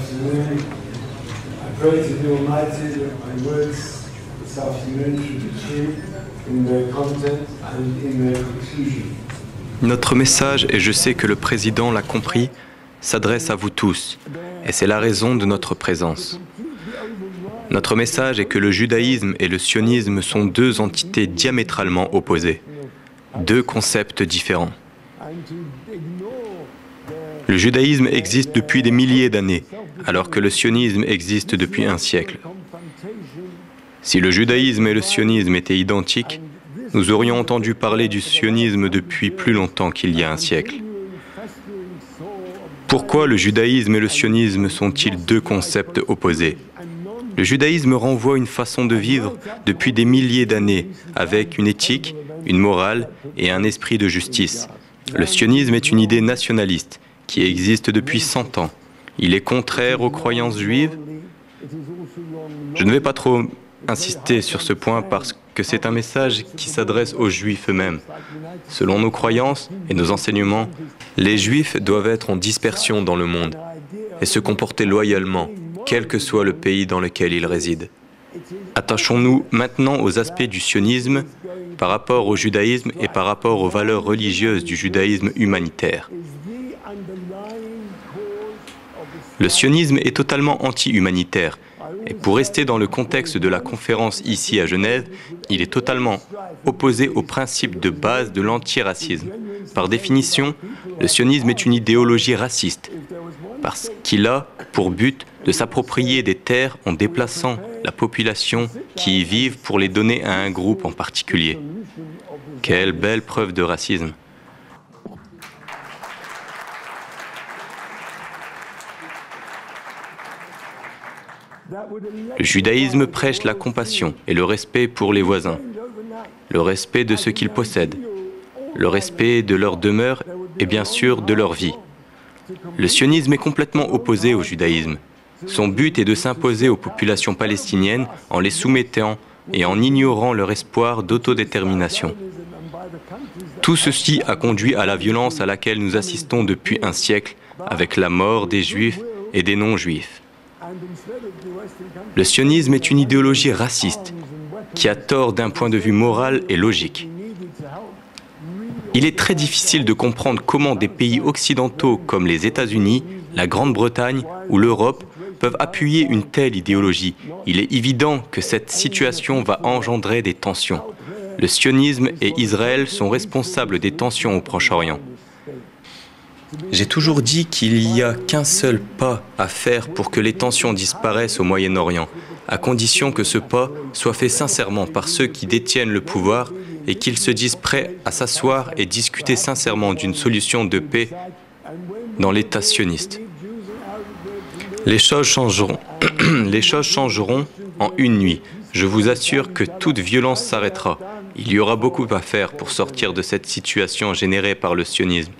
afternoon. I pray to the Almighty that my words this afternoon should be true in their content and in their conclusion. Notre message, et je sais que le Président l'a compris, s'adresse à vous tous, et c'est la raison de notre présence. Notre message est que le judaïsme et le sionisme sont deux entités diamétralement opposées, deux concepts différents. Le judaïsme existe depuis des milliers d'années, alors que le sionisme existe depuis un siècle. Si le judaïsme et le sionisme étaient identiques, nous aurions entendu parler du sionisme depuis plus longtemps qu'il y a un siècle. Pourquoi le judaïsme et le sionisme sont-ils deux concepts opposés? Le judaïsme renvoie une façon de vivre depuis des milliers d'années, avec une éthique, une morale et un esprit de justice. Le sionisme est une idée nationaliste qui existe depuis 100 ans. Il est contraire aux croyances juives. Je ne vais pas trop insister sur ce point parce que c'est un message qui s'adresse aux Juifs eux-mêmes. Selon nos croyances et nos enseignements, les Juifs doivent être en dispersion dans le monde et se comporter loyalement, quel que soit le pays dans lequel ils résident. Attachons-nous maintenant aux aspects du sionisme par rapport au judaïsme et par rapport aux valeurs religieuses du judaïsme humanitaire. Le sionisme est totalement anti-humanitaire. Et pour rester dans le contexte de la conférence ici à Genève, il est totalement opposé au principe de base de l'antiracisme. Par définition, le sionisme est une idéologie raciste, parce qu'il a pour but de s'approprier des terres en déplaçant la population qui y vivent pour les donner à un groupe en particulier. Quelle belle preuve de racisme! Le judaïsme prêche la compassion et le respect pour les voisins, le respect de ce qu'ils possèdent, le respect de leur demeure et bien sûr de leur vie. Le sionisme est complètement opposé au judaïsme. Son but est de s'imposer aux populations palestiniennes en les soumettant et en ignorant leur espoir d'autodétermination. Tout ceci a conduit à la violence à laquelle nous assistons depuis un siècle avec la mort des Juifs et des non-Juifs. Le sionisme est une idéologie raciste qui a tort d'un point de vue moral et logique. Il est très difficile de comprendre comment des pays occidentaux comme les États-Unis, la Grande-Bretagne ou l'Europe peuvent appuyer une telle idéologie. Il est évident que cette situation va engendrer des tensions. Le sionisme et Israël sont responsables des tensions au Proche-Orient. J'ai toujours dit qu'il n'y a qu'un seul pas à faire pour que les tensions disparaissent au Moyen-Orient, à condition que ce pas soit fait sincèrement par ceux qui détiennent le pouvoir et qu'ils se disent prêts à s'asseoir et discuter sincèrement d'une solution de paix dans l'État sioniste. Les choses changeront. Les choses changeront en une nuit. Je vous assure que toute violence s'arrêtera. Il y aura beaucoup à faire pour sortir de cette situation générée par le sionisme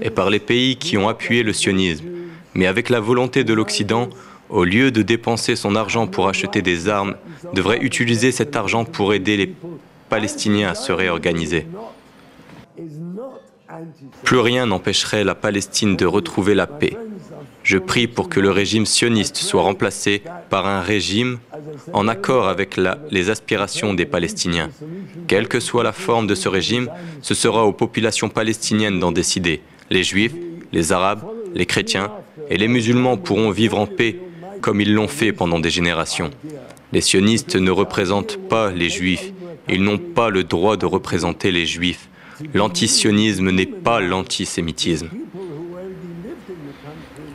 et par les pays qui ont appuyé le sionisme. Mais avec la volonté de l'Occident, au lieu de dépenser son argent pour acheter des armes, devrait utiliser cet argent pour aider les Palestiniens à se réorganiser. Plus rien n'empêcherait la Palestine de retrouver la paix. Je prie pour que le régime sioniste soit remplacé par un régime en accord avec les aspirations des Palestiniens. Quelle que soit la forme de ce régime, ce sera aux populations palestiniennes d'en décider. Les Juifs, les Arabes, les chrétiens et les musulmans pourront vivre en paix comme ils l'ont fait pendant des générations. Les sionistes ne représentent pas les Juifs. Ils n'ont pas le droit de représenter les Juifs. L'antisionisme n'est pas l'antisémitisme.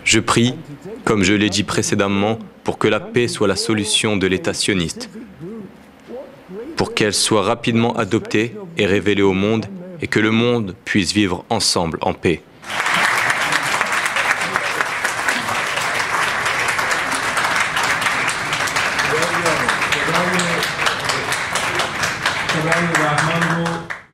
Je prie, comme je l'ai dit précédemment, pour que la paix soit la solution de l'État sioniste, pour qu'elle soit rapidement adoptée et révélée au monde, et que le monde puisse vivre ensemble en paix. كلام الرحمن